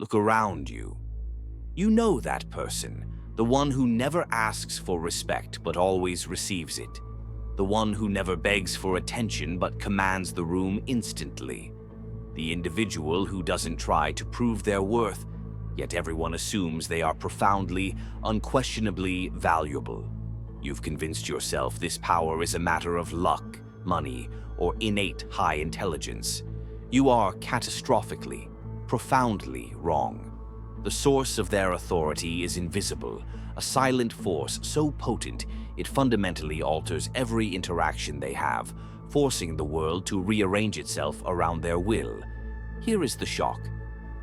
Look around you. You know that person, the one who never asks for respect but always receives it. The one who never begs for attention but commands the room instantly. The individual who doesn't try to prove their worth, yet everyone assumes they are profoundly, unquestionably valuable. You've convinced yourself this power is a matter of luck, money, or innate high intelligence. You are catastrophically, profoundly wrong. The source of their authority is invisible, a silent force so potent it fundamentally alters every interaction they have, forcing the world to rearrange itself around their will. Here is the shock.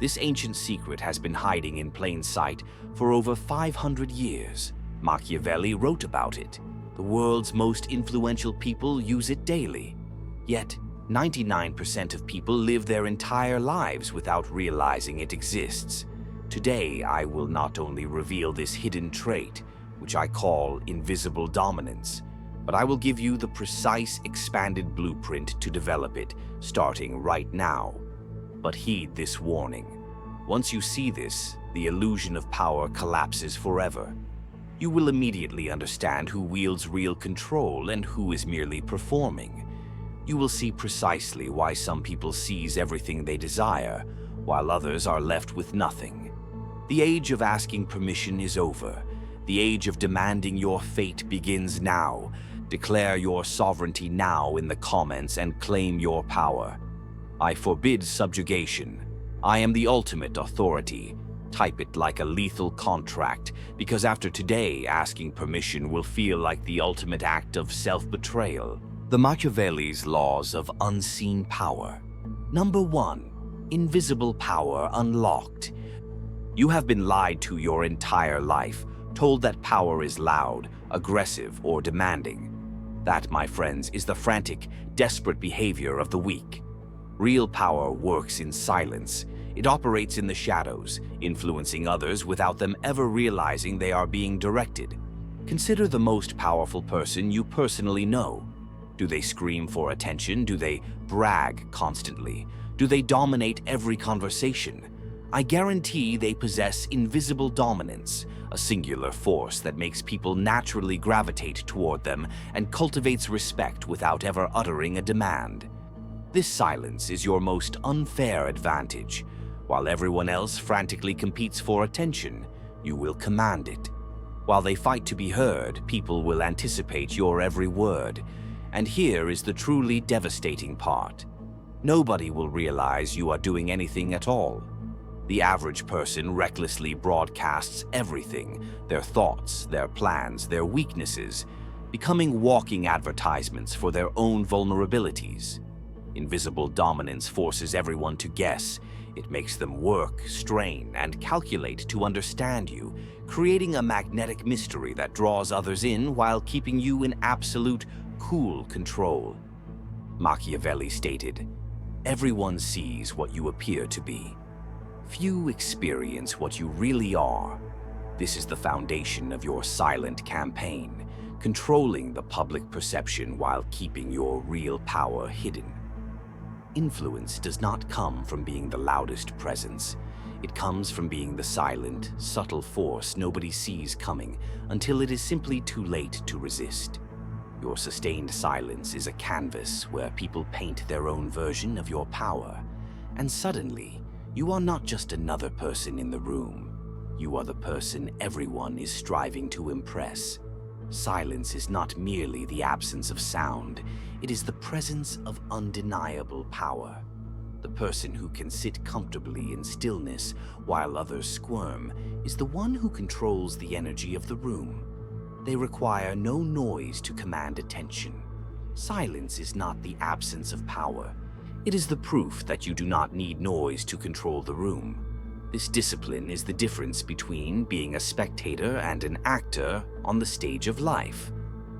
This ancient secret has been hiding in plain sight for over 500 years. Machiavelli wrote about it. The world's most influential people use it daily. Yet, 99% of people live their entire lives without realizing it exists. Today, I will not only reveal this hidden trait, which I call invisible dominance, but I will give you the precise, expanded blueprint to develop it, starting right now. But heed this warning. Once you see this, the illusion of power collapses forever. You will immediately understand who wields real control and who is merely performing. You will see precisely why some people seize everything they desire, while others are left with nothing. The age of asking permission is over. The age of demanding your fate begins now. Declare your sovereignty now in the comments and claim your power. I forbid subjugation. I am the ultimate authority. Type it like a lethal contract, because after today, asking permission will feel like the ultimate act of self-betrayal. The Machiavelli's laws of unseen power. Number 1. Invisible power unlocked. You have been lied to your entire life, told that power is loud, aggressive, or demanding. That, my friends, is the frantic, desperate behavior of the weak. Real power works in silence. It operates in the shadows, influencing others without them ever realizing they are being directed. Consider the most powerful person you personally know. Do they scream for attention? Do they brag constantly? Do they dominate every conversation? I guarantee they possess invisible dominance, a singular force that makes people naturally gravitate toward them and cultivates respect without ever uttering a demand. This silence is your most unfair advantage. While everyone else frantically competes for attention, you will command it. While they fight to be heard, people will anticipate your every word. And here is the truly devastating part. Nobody will realize you are doing anything at all. The average person recklessly broadcasts everything, their thoughts, their plans, their weaknesses, becoming walking advertisements for their own vulnerabilities. Invisible dominance forces everyone to guess. It makes them work, strain, and calculate to understand you, creating a magnetic mystery that draws others in while keeping you in absolute, cool control. Machiavelli stated, "Everyone sees what you appear to be. Few experience what you really are." This is the foundation of your silent campaign, controlling the public perception while keeping your real power hidden. Influence does not come from being the loudest presence. It comes from being the silent, subtle force nobody sees coming until it is simply too late to resist. Your sustained silence is a canvas where people paint their own version of your power, and suddenly, you are not just another person in the room. You are the person everyone is striving to impress. Silence is not merely the absence of sound, it is the presence of undeniable power. The person who can sit comfortably in stillness while others squirm is the one who controls the energy of the room. They require no noise to command attention. Silence is not the absence of power. It is the proof that you do not need noise to control the room. This discipline is the difference between being a spectator and an actor on the stage of life.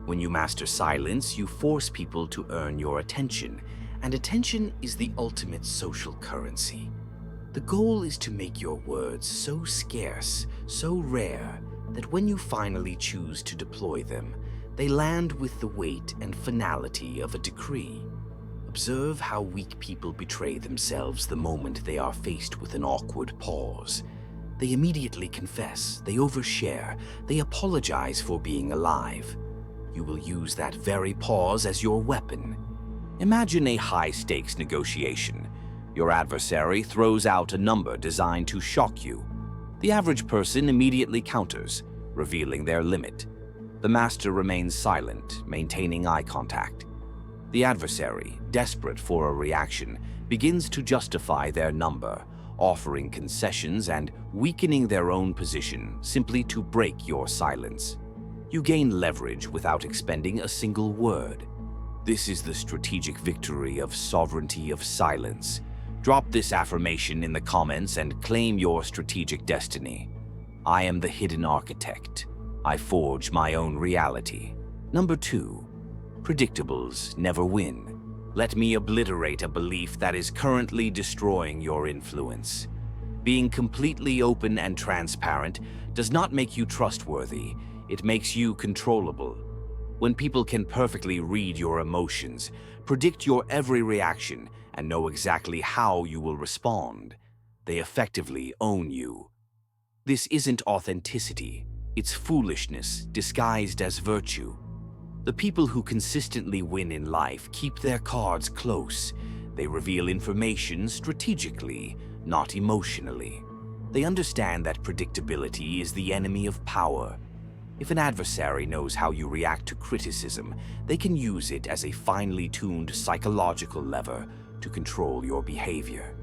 When you master silence, you force people to earn your attention, and attention is the ultimate social currency. The goal is to make your words so scarce, so rare, that when you finally choose to deploy them, they land with the weight and finality of a decree. Observe how weak people betray themselves the moment they are faced with an awkward pause. They immediately confess, they overshare, they apologize for being alive. You will use that very pause as your weapon. Imagine a high-stakes negotiation. Your adversary throws out a number designed to shock you. The average person immediately counters, revealing their limit. The master remains silent, maintaining eye contact. The adversary, desperate for a reaction, begins to justify their number, offering concessions and weakening their own position simply to break your silence. You gain leverage without expending a single word. This is the strategic victory of sovereignty of silence. Drop this affirmation in the comments and claim your strategic destiny. I am the hidden architect. I forge my own reality. Number 2. Predictables never win. Let me obliterate a belief that is currently destroying your influence. Being completely open and transparent does not make you trustworthy. It makes you controllable. When people can perfectly read your emotions, predict your every reaction, and know exactly how you will respond, they effectively own you. This isn't authenticity. It's foolishness disguised as virtue. The people who consistently win in life keep their cards close. They reveal information strategically, not emotionally. They understand that predictability is the enemy of power. If an adversary knows how you react to criticism, they can use it as a finely tuned psychological lever to control your behavior.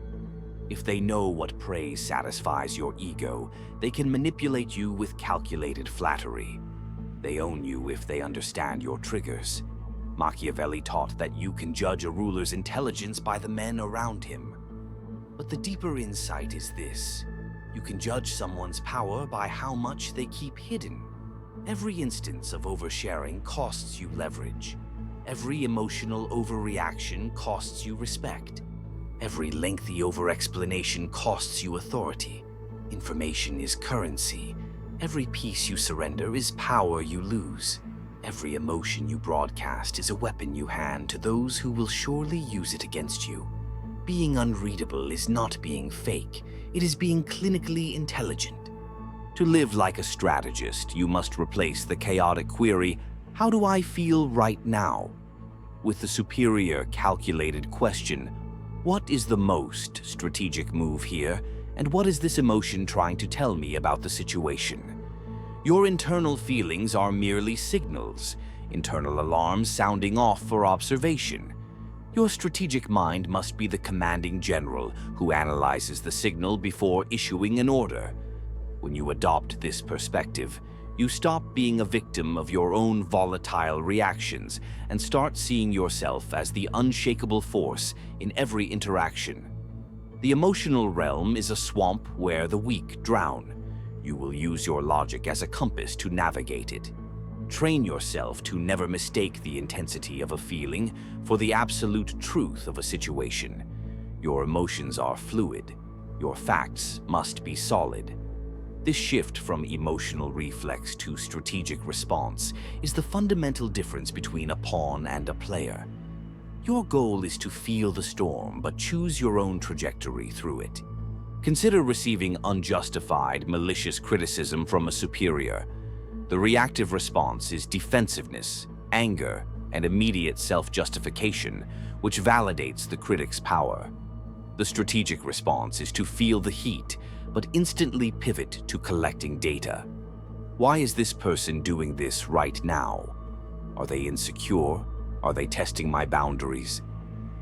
If they know what praise satisfies your ego, they can manipulate you with calculated flattery. They own you if they understand your triggers. Machiavelli taught that you can judge a ruler's intelligence by the men around him. But the deeper insight is this: you can judge someone's power by how much they keep hidden. Every instance of oversharing costs you leverage. Every emotional overreaction costs you respect. Every lengthy over-explanation costs you authority. Information is currency. Every piece you surrender is power you lose. Every emotion you broadcast is a weapon you hand to those who will surely use it against you. Being unreadable is not being fake. It is being clinically intelligent. To live like a strategist, you must replace the chaotic query, "How do I feel right now?" with the superior, calculated question, "What is the most strategic move here, and what is this emotion trying to tell me about the situation?" Your internal feelings are merely signals, internal alarms sounding off for observation. Your strategic mind must be the commanding general who analyzes the signal before issuing an order. When you adopt this perspective, you stop being a victim of your own volatile reactions and start seeing yourself as the unshakable force in every interaction. The emotional realm is a swamp where the weak drown. You will use your logic as a compass to navigate it. Train yourself to never mistake the intensity of a feeling for the absolute truth of a situation. Your emotions are fluid. Your facts must be solid. This shift from emotional reflex to strategic response is the fundamental difference between a pawn and a player. Your goal is to feel the storm, but choose your own trajectory through it. Consider receiving unjustified, malicious criticism from a superior. The reactive response is defensiveness, anger, and immediate self-justification, which validates the critic's power. The strategic response is to feel the heat, but instantly pivot to collecting data. Why is this person doing this right now? Are they insecure? Are they testing my boundaries?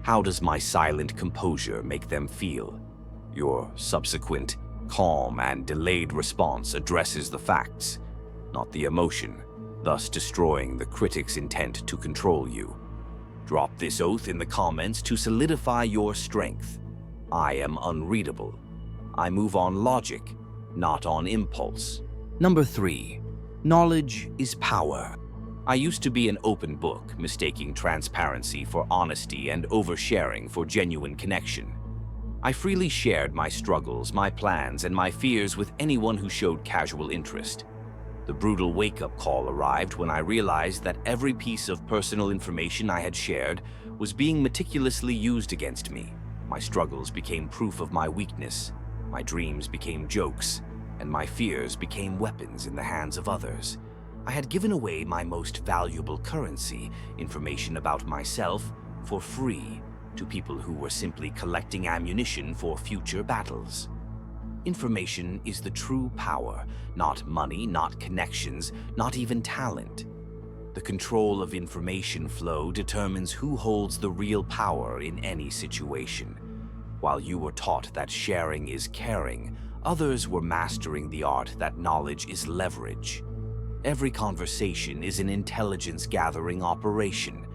How does my silent composure make them feel? Your subsequent, calm and delayed response addresses the facts, not the emotion, thus destroying the critic's intent to control you. Drop this oath in the comments to solidify your strength. I am unreadable. I move on logic, not on impulse. Number 3. Knowledge is power. I used to be an open book, mistaking transparency for honesty and oversharing for genuine connection. I freely shared my struggles, my plans, and my fears with anyone who showed casual interest. The brutal wake-up call arrived when I realized that every piece of personal information I had shared was being meticulously used against me. My struggles became proof of my weakness, my dreams became jokes, and my fears became weapons in the hands of others. I had given away my most valuable currency, information about myself, for free to people who were simply collecting ammunition for future battles. Information is the true power, not money, not connections, not even talent. The control of information flow determines who holds the real power in any situation. While you were taught that sharing is caring, others were mastering the art that knowledge is leverage. Every conversation is an intelligence-gathering operation.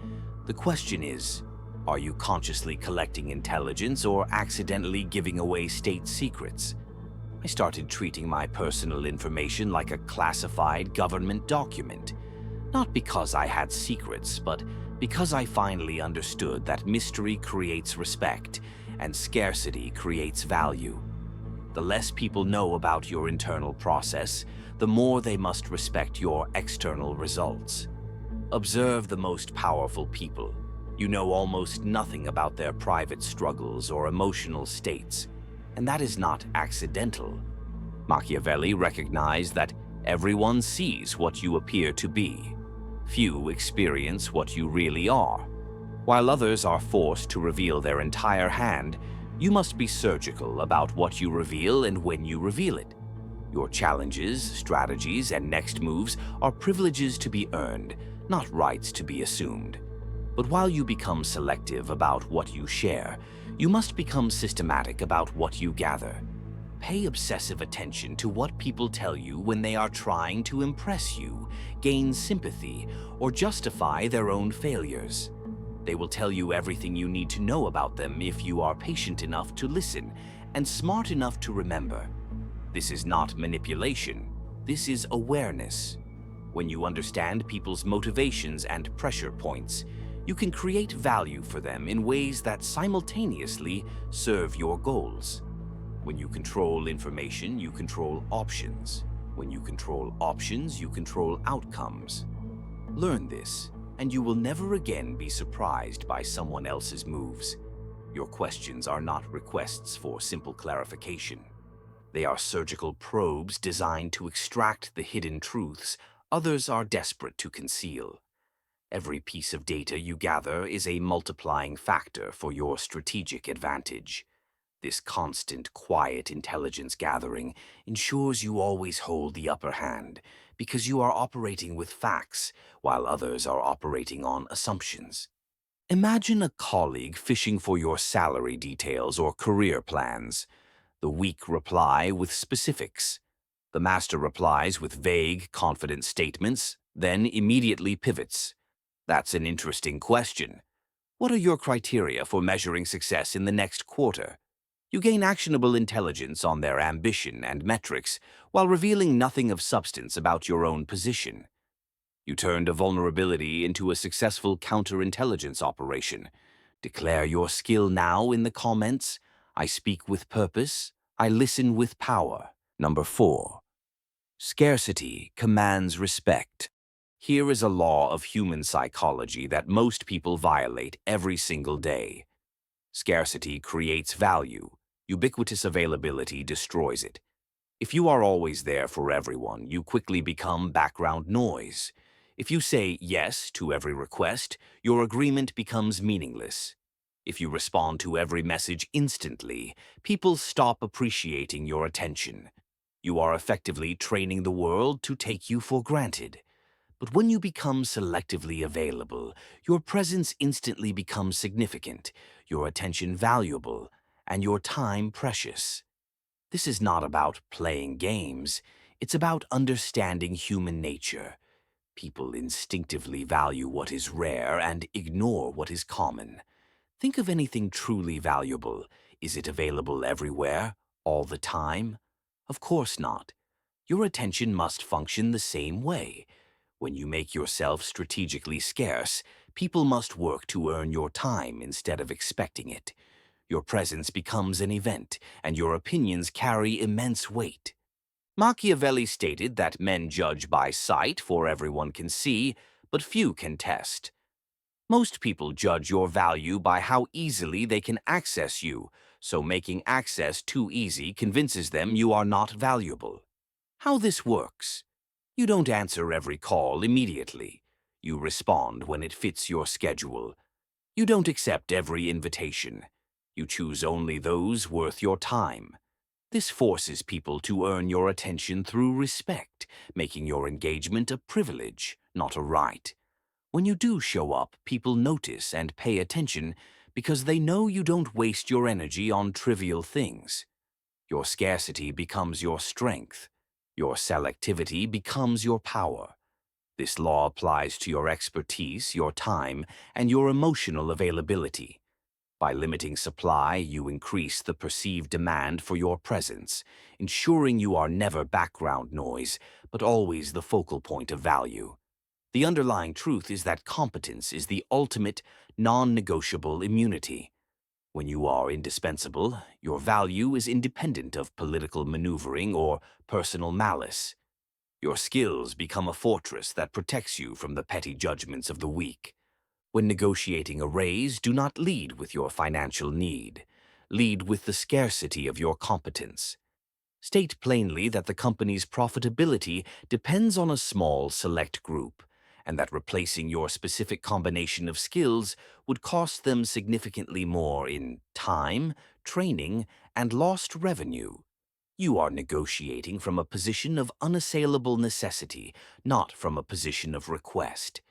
The question is, are you consciously collecting intelligence or accidentally giving away state secrets? I started treating my personal information like a classified government document. Not because I had secrets, but because I finally understood that mystery creates respect and scarcity creates value. The less people know about your internal process, the more they must respect your external results. Observe the most powerful people. You know almost nothing about their private struggles or emotional states, and that is not accidental. Machiavelli recognized that everyone sees what you appear to be. Few experience what you really are. While others are forced to reveal their entire hand, you must be surgical about what you reveal and when you reveal it. Your challenges, strategies, and next moves are privileges to be earned, not rights to be assumed. But while you become selective about what you share, you must become systematic about what you gather. Pay obsessive attention to what people tell you when they are trying to impress you, gain sympathy, or justify their own failures. They will tell you everything you need to know about them if you are patient enough to listen and smart enough to remember. This is not manipulation. This is awareness. When you understand people's motivations and pressure points, you can create value for them in ways that simultaneously serve your goals. When you control information, you control options. When you control options, you control outcomes. Learn this, and you will never again be surprised by someone else's moves. Your questions are not requests for simple clarification. They are surgical probes designed to extract the hidden truths others are desperate to conceal. Every piece of data you gather is a multiplying factor for your strategic advantage. This constant, quiet intelligence gathering ensures you always hold the upper hand because you are operating with facts while others are operating on assumptions. Imagine a colleague fishing for your salary details or career plans. The weak reply with specifics. The master replies with vague, confident statements, then immediately pivots. That's an interesting question. What are your criteria for measuring success in the next quarter? You gain actionable intelligence on their ambition and metrics while revealing nothing of substance about your own position. You turned a vulnerability into a successful counterintelligence operation. Declare your skill now in the comments. I speak with purpose. I listen with power. Number 4. Scarcity commands respect. Here is a law of human psychology that most people violate every single day. Scarcity creates value. Ubiquitous availability destroys it. If you are always there for everyone, you quickly become background noise. If you say yes to every request, your agreement becomes meaningless. If you respond to every message instantly, people stop appreciating your attention. You are effectively training the world to take you for granted. But when you become selectively available, your presence instantly becomes significant, your attention valuable, and your time precious. This is not about playing games. It's about understanding human nature. People instinctively value what is rare and ignore what is common. Think of anything truly valuable. Is it available everywhere, all the time? Of course not. Your attention must function the same way. When you make yourself strategically scarce, people must work to earn your time instead of expecting it. Your presence becomes an event, and your opinions carry immense weight. Machiavelli stated that men judge by sight, for everyone can see, but few can test. Most people judge your value by how easily they can access you, so making access too easy convinces them you are not valuable. How this works: you don't answer every call immediately. You respond when it fits your schedule. You don't accept every invitation. You choose only those worth your time. This forces people to earn your attention through respect, making your engagement a privilege, not a right. When you do show up, people notice and pay attention because they know you don't waste your energy on trivial things. Your scarcity becomes your strength. Your selectivity becomes your power. This law applies to your expertise, your time, and your emotional availability. By limiting supply, you increase the perceived demand for your presence, ensuring you are never background noise, but always the focal point of value. The underlying truth is that competence is the ultimate, non-negotiable immunity. When you are indispensable, your value is independent of political maneuvering or personal malice. Your skills become a fortress that protects you from the petty judgments of the weak. When negotiating a raise, do not lead with your financial need. Lead with the scarcity of your competence. State plainly that the company's profitability depends on a small, select group, and that replacing your specific combination of skills would cost them significantly more in time, training, and lost revenue. You are negotiating from a position of unassailable necessity, not from a position of request.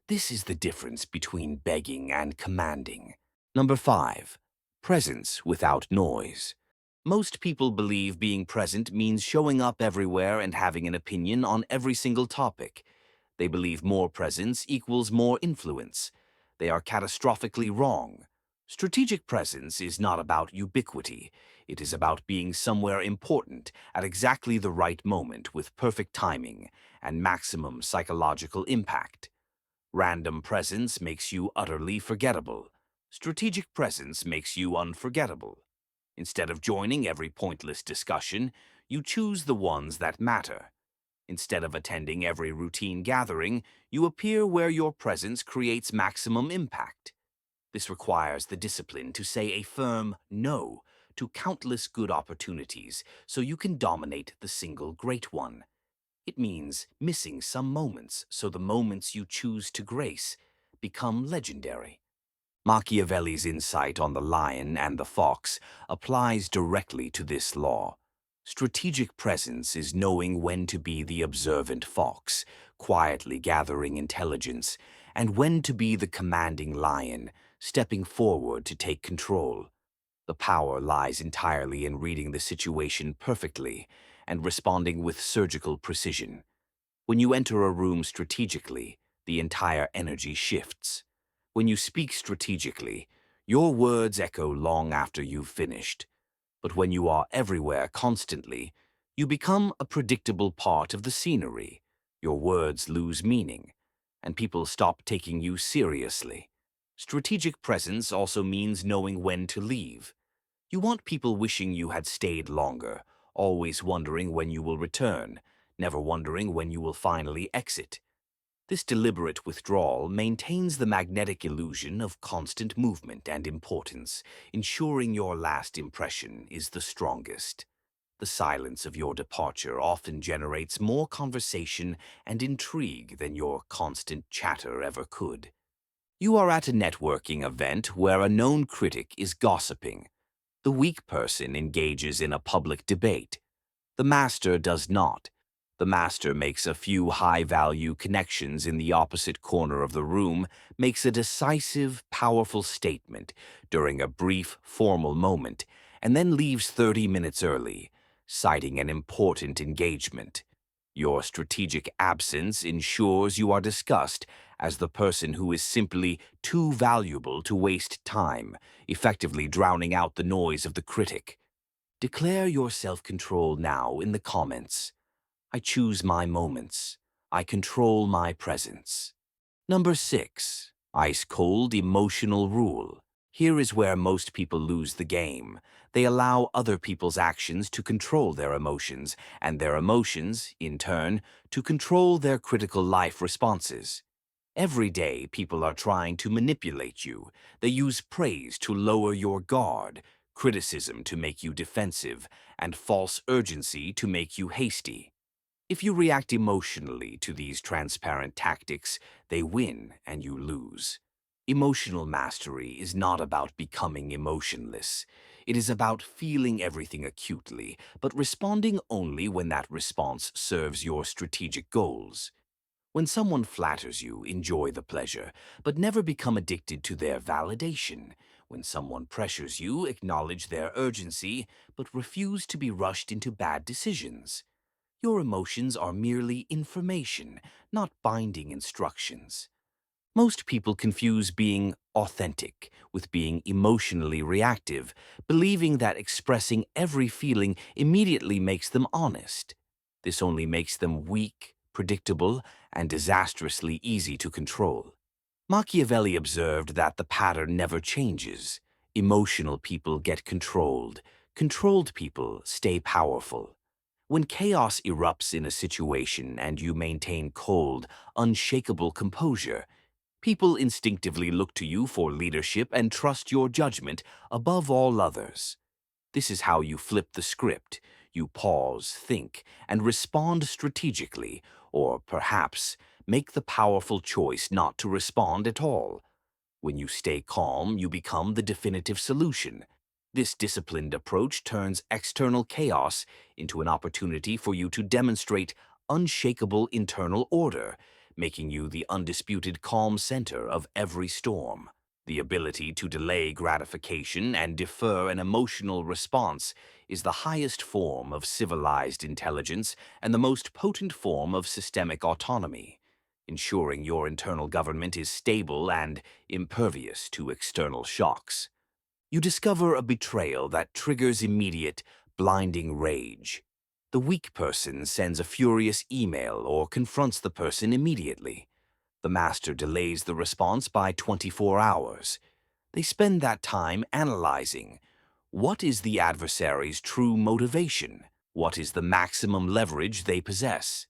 This is the difference between begging and commanding. Number 5. Presence without noise. Most people believe being present means showing up everywhere and having an opinion on every single topic. They believe more presence equals more influence. They are catastrophically wrong. Strategic presence is not about ubiquity. It is about being somewhere important at exactly the right moment with perfect timing and maximum psychological impact. Random presence makes you utterly forgettable. Strategic presence makes you unforgettable. Instead of joining every pointless discussion, you choose the ones that matter. Instead of attending every routine gathering, you appear where your presence creates maximum impact. This requires the discipline to say a firm no to countless good opportunities so you can dominate the single great one. It means missing some moments so the moments you choose to grace become legendary. Machiavelli's insight on the lion and the fox applies directly to this law. Strategic presence is knowing when to be the observant fox, quietly gathering intelligence, and when to be the commanding lion, stepping forward to take control. The power lies entirely in reading the situation perfectly and responding with surgical precision. When you enter a room strategically, the entire energy shifts. When you speak strategically, your words echo long after you've finished. But when you are everywhere constantly, you become a predictable part of the scenery. Your words lose meaning, and people stop taking you seriously. Strategic presence also means knowing when to leave. You want people wishing you had stayed longer, always wondering when you will return, never wondering when you will finally exit. This deliberate withdrawal maintains the magnetic illusion of constant movement and importance, ensuring your last impression is the strongest. The silence of your departure often generates more conversation and intrigue than your constant chatter ever could. You are at a networking event where a known critic is gossiping. The weak person engages in a public debate. The master does not. The master makes a few high-value connections in the opposite corner of the room, makes a decisive, powerful statement during a brief, formal moment, and then leaves 30 minutes early, citing an important engagement. Your strategic absence ensures you are discussed as the person who is simply too valuable to waste time, effectively drowning out the noise of the critic. Declare your self-control now in the comments. I choose my moments. I control my presence. Number 6. Ice-cold emotional rule. Here is where most people lose the game. They allow other people's actions to control their emotions, and their emotions, in turn, to control their critical life responses. Every day, people are trying to manipulate you. They use praise to lower your guard, criticism to make you defensive, and false urgency to make you hasty. If you react emotionally to these transparent tactics, they win and you lose. Emotional mastery is not about becoming emotionless. It is about feeling everything acutely, but responding only when that response serves your strategic goals. When someone flatters you, enjoy the pleasure, but never become addicted to their validation. When someone pressures you, acknowledge their urgency, but refuse to be rushed into bad decisions. Your emotions are merely information, not binding instructions. Most people confuse being authentic with being emotionally reactive, believing that expressing every feeling immediately makes them honest. This only makes them weak, predictable, and disastrously easy to control. Machiavelli observed that the pattern never changes. Emotional people get controlled. Controlled people stay powerful. When chaos erupts in a situation and you maintain cold, unshakable composure, people instinctively look to you for leadership and trust your judgment above all others. This is how you flip the script. You pause, think, and respond strategically, or perhaps make the powerful choice not to respond at all. When you stay calm, you become the definitive solution. This disciplined approach turns external chaos into an opportunity for you to demonstrate unshakable internal order, making you the undisputed calm center of every storm. The ability to delay gratification and defer an emotional response is the highest form of civilized intelligence and the most potent form of systemic autonomy, ensuring your internal government is stable and impervious to external shocks. You discover a betrayal that triggers immediate, blinding rage. The weak person sends a furious email or confronts the person immediately. The master delays the response by 24 hours. They spend that time analyzing: what is the adversary's true motivation? What is the maximum leverage they possess?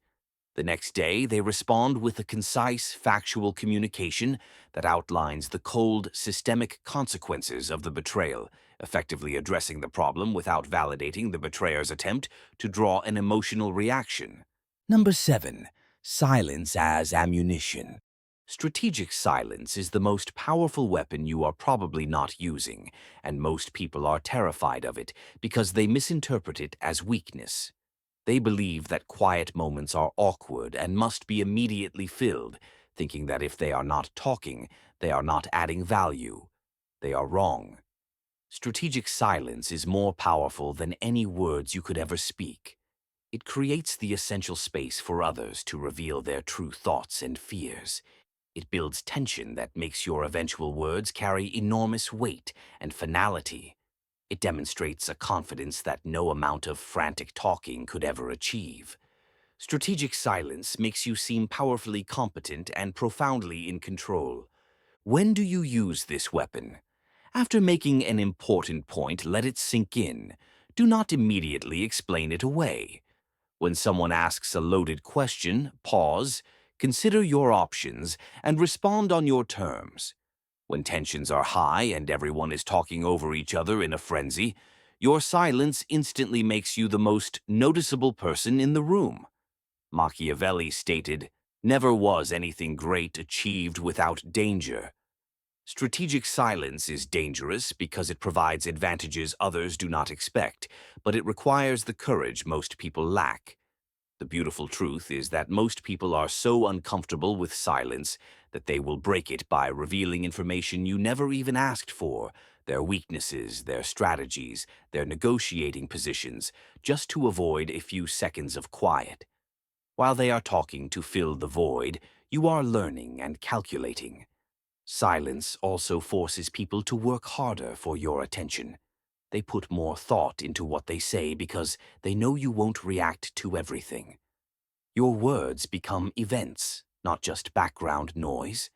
The next day, they respond with a concise, factual communication that outlines the cold, systemic consequences of the betrayal, effectively addressing the problem without validating the betrayer's attempt to draw an emotional reaction. Number 7. Silence as ammunition. Strategic silence is the most powerful weapon you are probably not using, and most people are terrified of it because they misinterpret it as weakness. They believe that quiet moments are awkward and must be immediately filled, thinking that if they are not talking, they are not adding value. They are wrong. Strategic silence is more powerful than any words you could ever speak. It creates the essential space for others to reveal their true thoughts and fears. It builds tension that makes your eventual words carry enormous weight and finality. It demonstrates a confidence that no amount of frantic talking could ever achieve. Strategic silence makes you seem powerfully competent and profoundly in control. When do you use this weapon? After making an important point, let it sink in. Do not immediately explain it away. When someone asks a loaded question, pause, consider your options, and respond on your terms. When tensions are high and everyone is talking over each other in a frenzy, your silence instantly makes you the most noticeable person in the room. Machiavelli stated, "Never was anything great achieved without danger." Strategic silence is dangerous because it provides advantages others do not expect, but it requires the courage most people lack. The beautiful truth is that most people are so uncomfortable with silence that they will break it by revealing information you never even asked for, their weaknesses, their strategies, their negotiating positions, just to avoid a few seconds of quiet. While they are talking to fill the void, you are learning and calculating. Silence also forces people to work harder for your attention. They put more thought into what they say because they know you won't react to everything. Your words become events, not just background noise.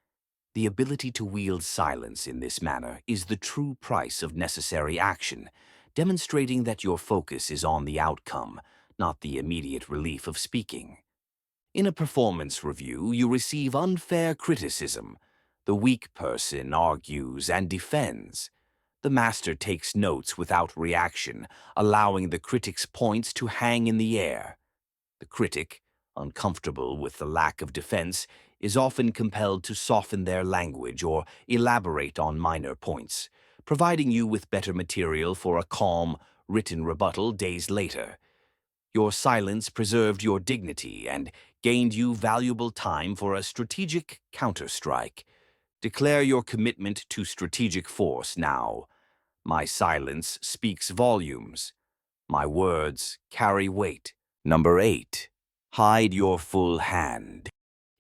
The ability to wield silence in this manner is the true price of necessary action, demonstrating that your focus is on the outcome, not the immediate relief of speaking. In a performance review, you receive unfair criticism. The weak person argues and defends. The master takes notes without reaction, allowing the critic's points to hang in the air. The critic, uncomfortable with the lack of defense, is often compelled to soften their language or elaborate on minor points, providing you with better material for a calm, written rebuttal days later. Your silence preserved your dignity and gained you valuable time for a strategic counterstrike. Declare your commitment to strategic force now. My silence speaks volumes. My words carry weight. Number 8. Hide your full hand.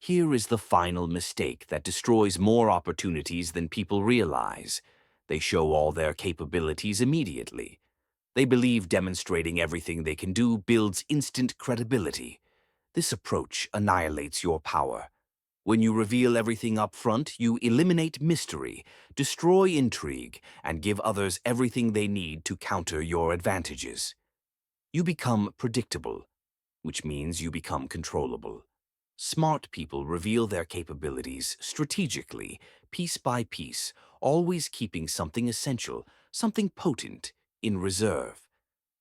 Here is the final mistake that destroys more opportunities than people realize. They show all their capabilities immediately. They believe demonstrating everything they can do builds instant credibility. This approach annihilates your power. When you reveal everything up front, you eliminate mystery, destroy intrigue, and give others everything they need to counter your advantages. You become predictable, which means you become controllable. Smart people reveal their capabilities strategically, piece by piece, always keeping something essential, something potent, in reserve.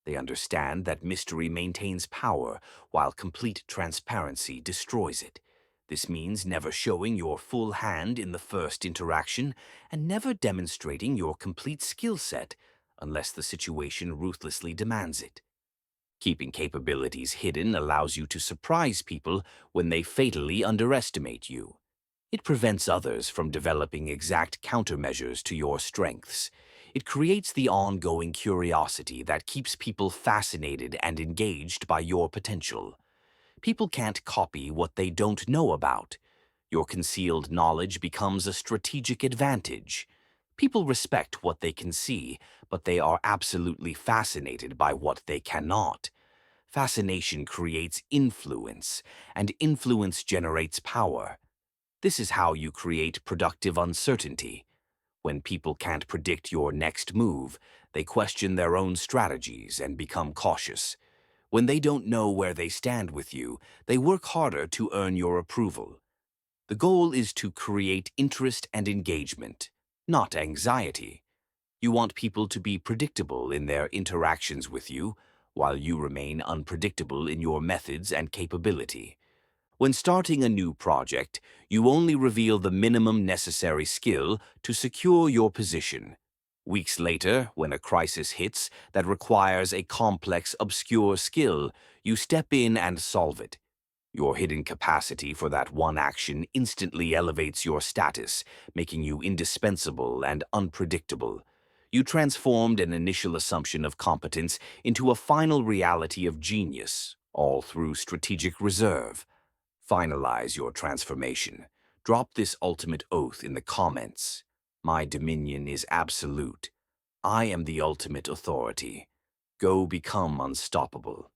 They understand that mystery maintains power, while complete transparency destroys it. This means never showing your full hand in the first interaction and never demonstrating your complete skill set unless the situation ruthlessly demands it. Keeping capabilities hidden allows you to surprise people when they fatally underestimate you. It prevents others from developing exact countermeasures to your strengths. It creates the ongoing curiosity that keeps people fascinated and engaged by your potential. People can't copy what they don't know about. Your concealed knowledge becomes a strategic advantage. People respect what they can see, but they are absolutely fascinated by what they cannot. Fascination creates influence, and influence generates power. This is how you create productive uncertainty. When people can't predict your next move, they question their own strategies and become cautious. When they don't know where they stand with you, they work harder to earn your approval. The goal is to create interest and engagement, not anxiety. You want people to be predictable in their interactions with you, while you remain unpredictable in your methods and capability. When starting a new project, you only reveal the minimum necessary skill to secure your position. Weeks later, when a crisis hits that requires a complex, obscure skill, you step in and solve it. Your hidden capacity for that one action instantly elevates your status, making you indispensable and unpredictable. You transformed an initial assumption of competence into a final reality of genius, all through strategic reserve. Finalize your transformation. Drop this ultimate oath in the comments. My dominion is absolute. I am the ultimate authority. Go become unstoppable.